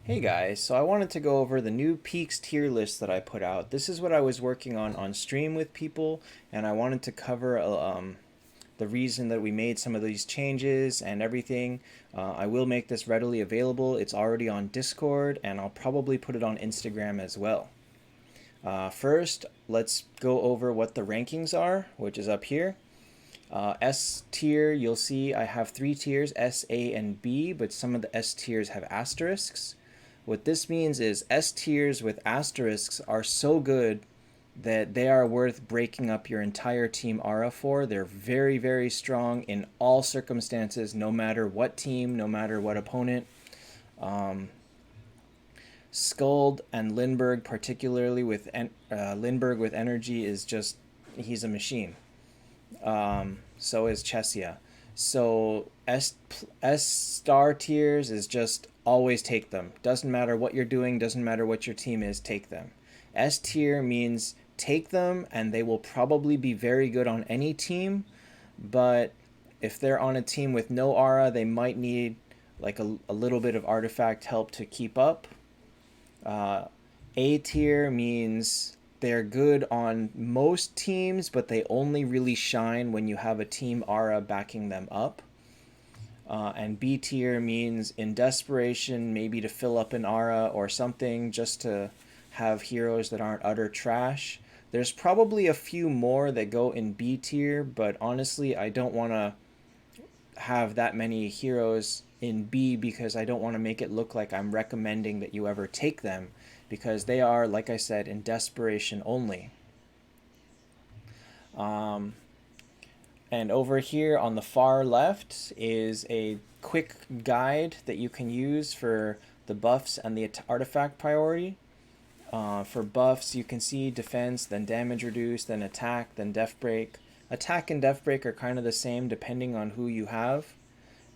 Hey guys, so I wanted to go over the new peaks tier list that I put out. This is what I was working on stream with people, and I wanted to cover the reason that we made some of these changes and everything. I will make this readily available. It's already on Discord, and I'll probably put it on Instagram as well. First, let's go over what the rankings are, which is up here. S tier, you'll see I have three tiers, S, A, and B, but some of the S tiers have asterisks. What this means is S tiers with asterisks are so good that they are worth breaking up your entire team aura for. They're very, very strong in all circumstances, no matter what team, no matter what opponent. Um, Skuld and Lindbergh, particularly with Lindbergh with energy, is just he's a machine. So is Chessia. So S star tiers is just always take them. Doesn't matter what you're doing, doesn't matter what your team is, take them. S tier means take them and they will probably be very good on any team, but if they're on a team with no aura, they might need like a little bit of artifact help to keep up. Uh, A tier means they're good on most teams, but they only really shine when you have a team aura backing them up. And B tier means in desperation, maybe to fill up an aura or something, just to have heroes that aren't utter trash. There's probably a few more that go in B tier, but honestly, I don't want to have that many heroes in B because I don't want to make it look like I'm recommending that you ever take them, because they are, like I said, in desperation only. Um, and over here on the far left is a quick guide that you can use for the buffs and the artifact priority. For buffs, you can see defense, then damage reduce, then attack, then death break. Attack and death break are kind of the same depending on who you have.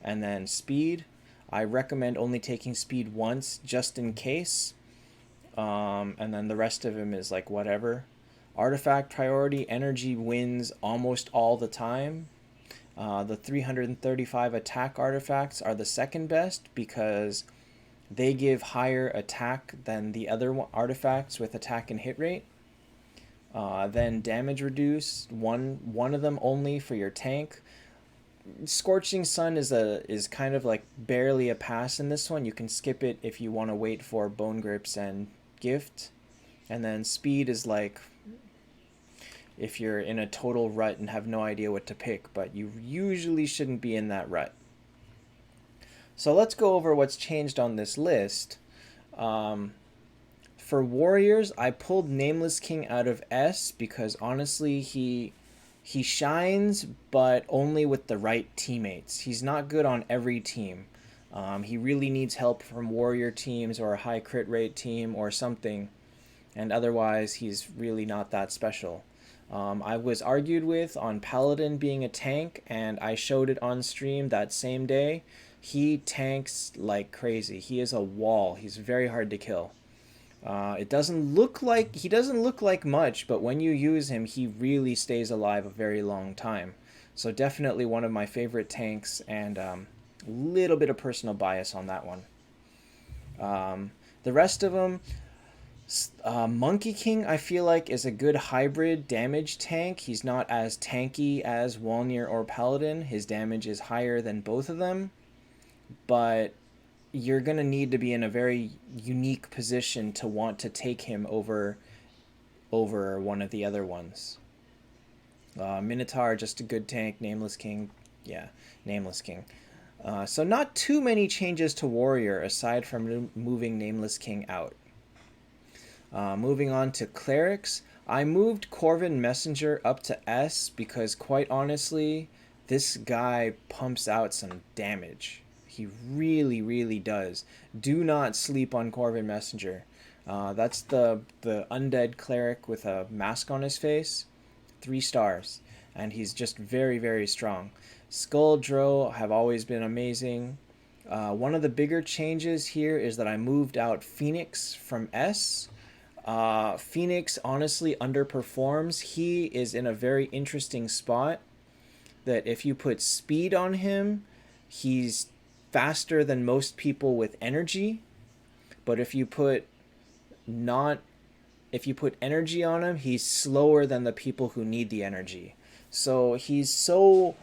And then speed. I recommend only taking speed once just in case. And then the rest of them is like whatever. Artifact priority, energy wins almost all the time. The 335 attack artifacts are the second best because they give higher attack than the other artifacts with attack and hit rate. Then damage reduce, one of them only for your tank. Scorching Sun is kind of like barely a pass in this one. You can skip it if you want to wait for Bone Grips and Gift. And then Speed is like if you're in a total rut and have no idea what to pick, but you usually shouldn't be in that rut. So let's go over what's changed on this list. For warriors, I pulled Nameless King out of S because honestly he shines, but only with the right teammates. He's not good on every team. He really needs help from warrior teams or a high crit rate team or something, and otherwise he's really not that special. I was argued with on Paladin being a tank, and I showed it on stream that same day. He tanks like crazy. He is a wall. He's very hard to kill. It doesn't look like he doesn't look like much, but when you use him, he really stays alive a very long time. So definitely one of my favorite tanks, and a little bit of personal bias on that one. The rest of them, Monkey King, I feel like is a good hybrid damage tank. He's not as tanky as Walnir or Paladin. His damage is higher than both of them, but you're going to need to be in a very unique position to want to take him over one of the other ones. Minotaur, just a good tank. Nameless King, yeah, Nameless King. So not too many changes to Warrior aside from moving Nameless King out. Moving on to Clerics, I moved Corvin Messenger up to S because quite honestly, this guy pumps out some damage. He really, really does. Do not sleep on Corvin Messenger. That's the undead cleric with a mask on his face. 3 stars. And he's just very, very strong. Skull Dro have always been amazing. One of the bigger changes here is that I moved out Phoenix from S. Phoenix honestly underperforms. He is in a very interesting spot that if you put speed on him, he's faster than most people with energy, but if you put not if you put energy on him, he's slower than the people who need the energy. So he's so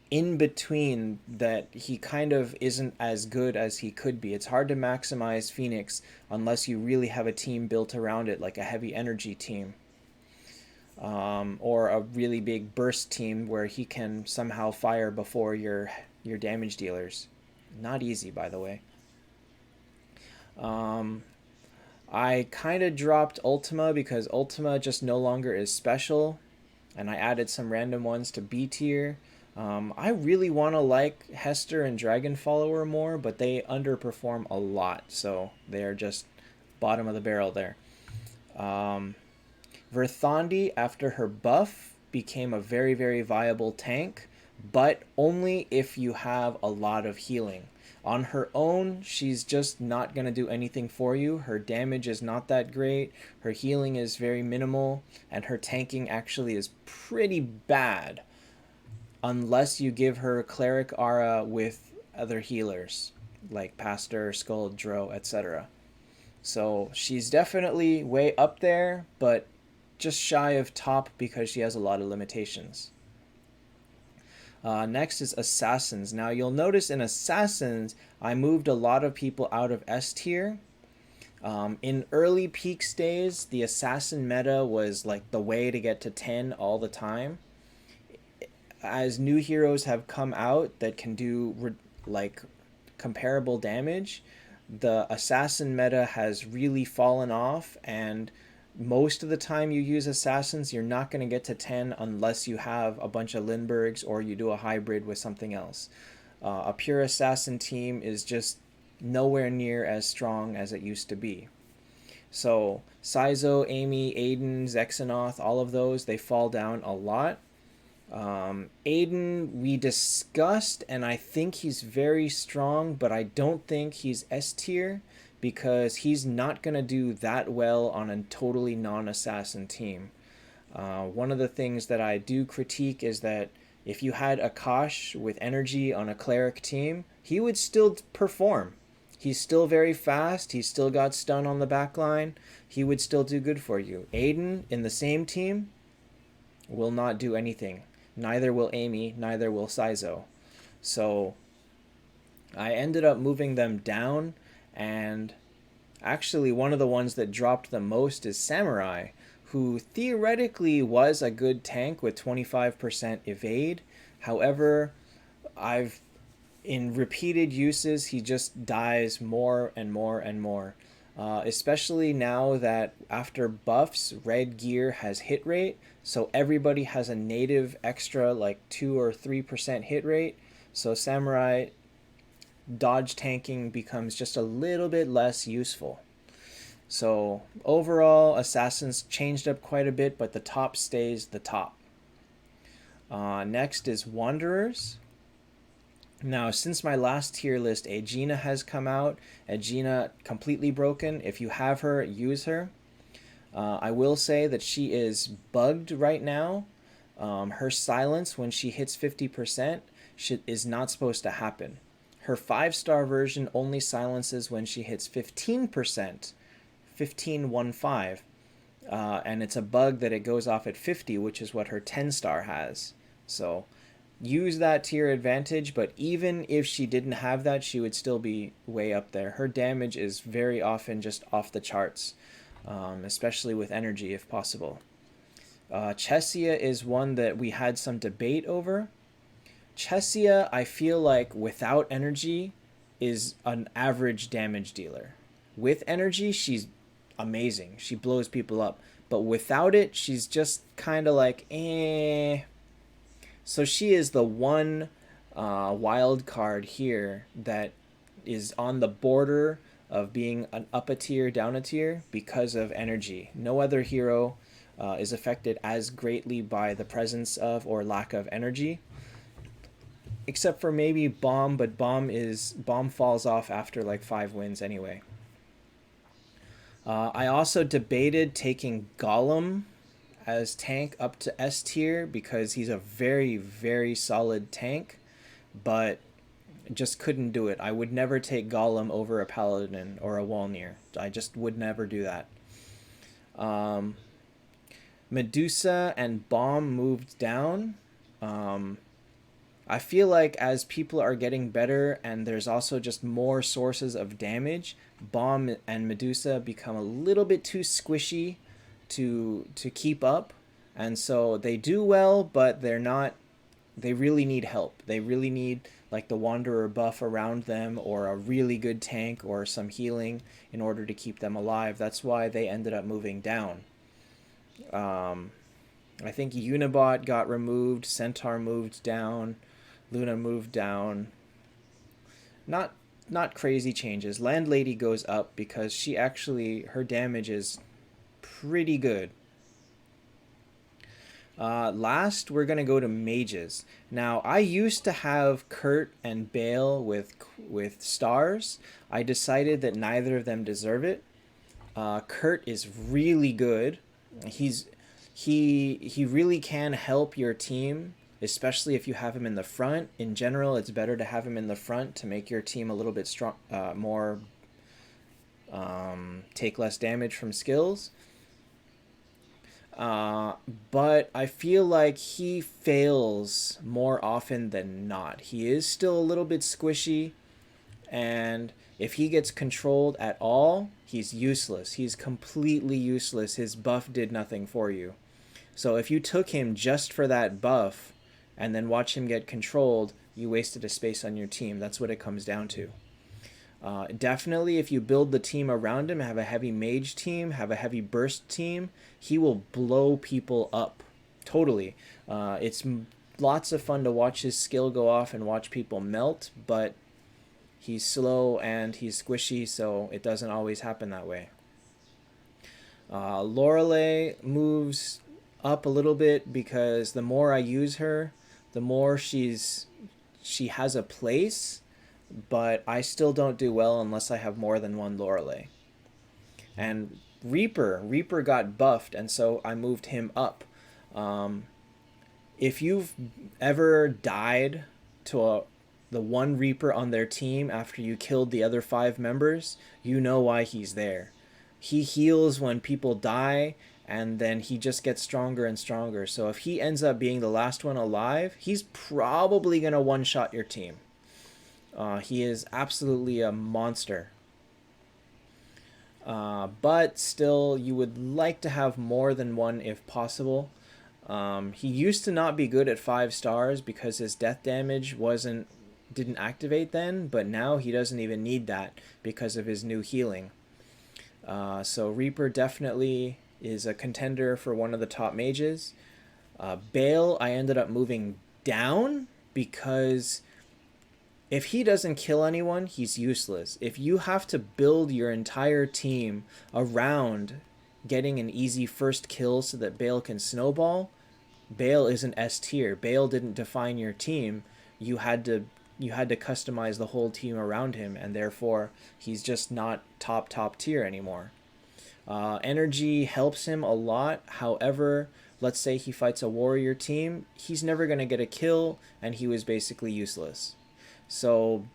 in between that he kind of isn't as good as he could be. It's hard to maximize Phoenix unless you really have a team built around it, like a heavy energy team. Or a really big burst team where he can somehow fire before your damage dealers. Not easy, by the way. I kind of dropped Ultima because Ultima just no longer is special, and I added some random ones to B tier. I really want to like Hester and Dragon Follower more, but they underperform a lot, so they are just bottom of the barrel there. Verthandi, after her buff, became a very, very viable tank, but only if you have a lot of healing. On her own, she's just not going to do anything for you. Her damage is not that great, her healing is very minimal, and her tanking actually is pretty bad unless you give her Cleric Aura with other healers like Pastor, Skull, Dro, etc. So she's definitely way up there, but just shy of top because she has a lot of limitations. Next is Assassins. Now you'll notice in Assassins, I moved a lot of people out of S tier. In early Peaks days, the Assassin meta was like the way to get to 10 all the time. As new heroes have come out that can do like comparable damage, the Assassin meta has really fallen off, and most of the time you use Assassins, you're not going to get to 10 unless you have a bunch of Lindberghs or you do a hybrid with something else. A pure Assassin team is just nowhere near as strong as it used to be. So Saizo, Amy, Aiden, Zexanoth, all of those, they fall down a lot. Aiden, we discussed, and I think he's very strong, but I don't think he's S tier because he's not going to do that well on a totally non-assassin team. One of the things that I do critique is that if you had Akash with energy on a cleric team, he would still perform. He's still very fast, he's still got stun on the back line, he would still do good for you. Aiden, in the same team, will not do anything. Neither will Amy, neither will Saizo. So I ended up moving them down, and actually one of the ones that dropped the most is Samurai, who theoretically was a good tank with 25% evade. However, in repeated uses, he just dies more and more and more. Especially now that after buffs, red gear has hit rate, so everybody has a native extra like 2 or 3% hit rate. So Samurai dodge tanking becomes just a little bit less useful. So overall, Assassins changed up quite a bit, but the top stays the top. Next is Wanderers. Now, since my last tier list, Aegina has come out. Aegina completely broken. If you have her, use her. I will say that she is bugged right now. Her silence when she hits 50% is not supposed to happen. Her 5-star version only silences when she hits 15%, 15-1-5. And it's a bug that it goes off at 50, which is what her 10-star has. So use that to your advantage, but even if she didn't have that, she would still be way up there. Her damage is very often just off the charts, especially with energy if possible. Chessy is one that we had some debate over. Chessy, I feel like without energy is an average damage dealer. With energy, she's amazing. She blows people up. But without it, she's just kind of like, eh. So she is the one wild card here that is on the border of being an up a tier, down a tier because of energy. No other hero is affected as greatly by the presence of or lack of energy, except for maybe Bomb, but Bomb falls off after like 5 wins anyway. I also debated taking Golem as tank up to S tier because he's a very, very solid tank, but Just couldn't do it. I would never take Golem over a Paladin or a Walnir. I just would never do that. Um, Medusa and Bomb moved down. Um, I feel like as people are getting better and there's also just more sources of damage, Bomb and Medusa become a little bit too squishy to keep up. And so they do well, but they're not, they really need help. They really need like the Wanderer buff around them or a really good tank or some healing in order to keep them alive. That's why they ended up moving down. Um, I think Unibot got removed, Centaur moved down, Luna moved down. Not not crazy changes. Landlady goes up because she actually her damage is pretty good. Last, we're gonna go to mages. Now, I used to have Kurt and Bale with stars. I decided that neither of them deserve it. Kurt is really good. He's he really can help your team, especially if you have him in the front. In general, it's better to have him in the front to make your team a little bit strong, more take less damage from skills. Uh, but I feel like he fails more often than not. He is still a little bit squishy, and if he gets controlled at all, he's useless. He's completely useless. His buff did nothing for you. So if you took him just for that buff and then watch him get controlled, you wasted a space on your team. That's what it comes down to. Definitely, if you build the team around him, have a heavy mage team, have a heavy burst team, he will blow people up. Totally. It's lots of fun to watch his skill go off and watch people melt, but he's slow and he's squishy, so it doesn't always happen that way. Lorelei moves up a little bit because the more I use her, the more she has a place, but I still don't do well unless I have more than one Lorelei. And Reaper got buffed, and so I moved him up. Um, if you've ever died to the one Reaper on their team after you killed the other five members, you know why he's there. He heals when people die, and then he just gets stronger and stronger. So if he ends up being the last one alive, he's probably going to one-shot your team. He is absolutely a monster. But still, you would like to have more than one if possible. He used to not be good at 5 stars because his death damage didn't activate then, but now he doesn't even need that because of his new healing. So Reaper definitely is a contender for one of the top mages. Bale, I ended up moving down because if he doesn't kill anyone, he's useless. If you have to build your entire team around getting an easy first kill so that Bale can snowball, Bale isn't S tier. Bale didn't define your team. You had to customize the whole team around him, and therefore he's just not top tier anymore. Energy helps him a lot. However, let's say he fights a warrior team, he's never going to get a kill, and he was basically useless. So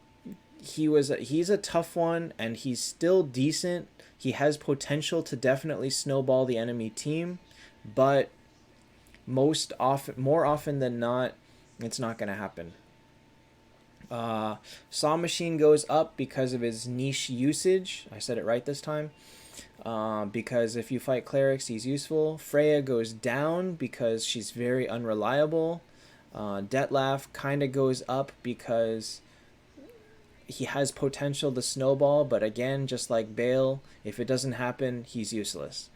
he's a tough one, and he's still decent. He has potential to definitely snowball the enemy team, but more often than not, it's not going to happen. Saw Machine goes up because of his niche usage. I said it right this time. Because if you fight clerics, he's useful. Freya goes down because she's very unreliable. Detlaf kind of goes up because he has potential to snowball, but again, just like Bale, if it doesn't happen, he's useless.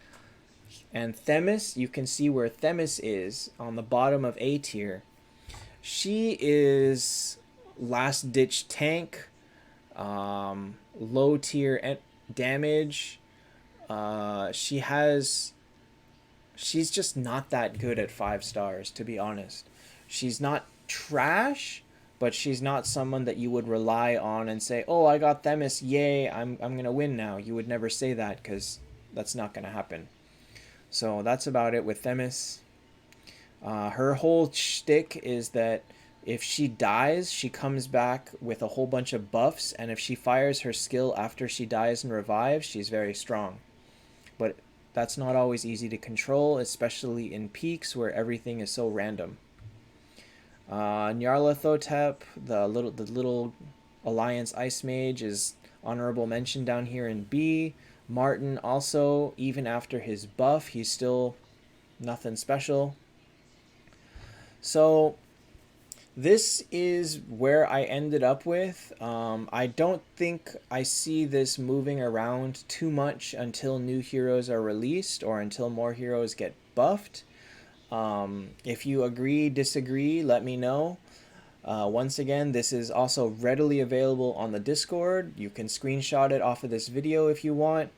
And Themis, you can see where Themis is on the bottom of A tier. She is last ditch tank, low tier damage. She's just not that good at 5 stars, to be honest. She's not trash, but she's not someone that you would rely on and say, "Oh, I got Themis, yay! I'm gonna win now." You would never say that because that's not gonna happen. So that's about it with Themis. Her whole shtick is that If she dies, she comes back with a whole bunch of buffs, and if she fires her skill after she dies and revives, she's very strong. But that's not always easy to control, especially in peaks where everything is so random. Nyarlathotep, the little Alliance Ice Mage, is honorable mention down here in B. Martin also, even after his buff, he's still nothing special. So this is where I ended up with. I don't think I see this moving around too much until new heroes are released or until more heroes get buffed. If you agree, disagree, let me know. Once again, this is also readily available on the Discord. You can screenshot it off of this video if you want.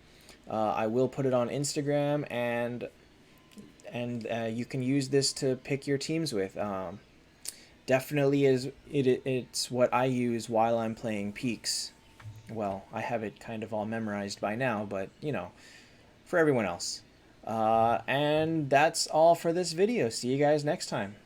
I will put it on Instagram, and you can use this to pick your teams with. Definitely it's what I use while I'm playing peaks. Well, I have it kind of all memorized by now, but you know, for everyone else. And that's all for this video. See you guys next time.